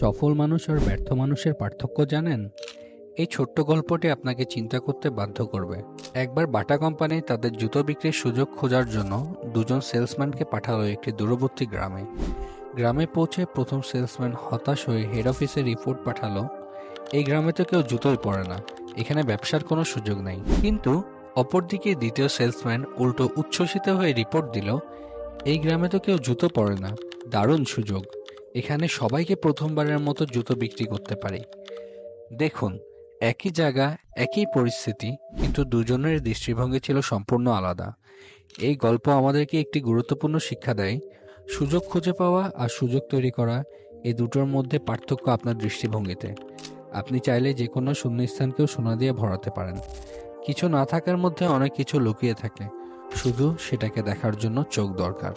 সফল মানুষ আর ব্যর্থ মানুষের পার্থক্য জানেন? এই ছোট্ট গল্পটি আপনাকে চিন্তা করতে বাধ্য করবে। একবার বাটা কোম্পানি তাদের জুতো বিক্রির সুযোগ খোঁজার জন্য দুজন সেলসম্যানকে পাঠালো একটি দূরবর্তী গ্রামে। গ্রামে পৌঁছে প্রথম সেলসম্যান হতাশ হয়ে হেড অফিসে রিপোর্ট পাঠালো, এই গ্রামে তো কেউ জুতোই পরে না, এখানে ব্যবসার কোনো সুযোগ নেই। কিন্তু অপরদিকে দ্বিতীয় সেলসম্যান উল্টো উচ্ছ্বসিত হয়ে রিপোর্ট দিল, এই গ্রামে তো কেউ জুতো পরে না, দারুণ সুযোগ, এখানে সবাইকে প্রথমবারের মতো জুতো বিক্রি করতে পারি। দেখুন, একই জায়গা, একই পরিস্থিতি, কিন্তু দুজনের দৃষ্টিভঙ্গি ছিল সম্পূর্ণ আলাদা। এই গল্প আমাদেরকে একটি গুরুত্বপূর্ণ শিক্ষা দেয়, সুযোগ খুঁজে পাওয়া আর সুযোগ তৈরি করা, এই দুটোর মধ্যে পার্থক্য আপনার দৃষ্টিভঙ্গিতে। আপনি চাইলে যে কোনো শূন্যস্থানকেও সোনা দিয়ে ভরাতে পারেন। কিছু না থাকার মধ্যে অনেক কিছু লুকিয়ে থাকে, শুধু সেটাকে দেখার জন্য চোখ দরকার।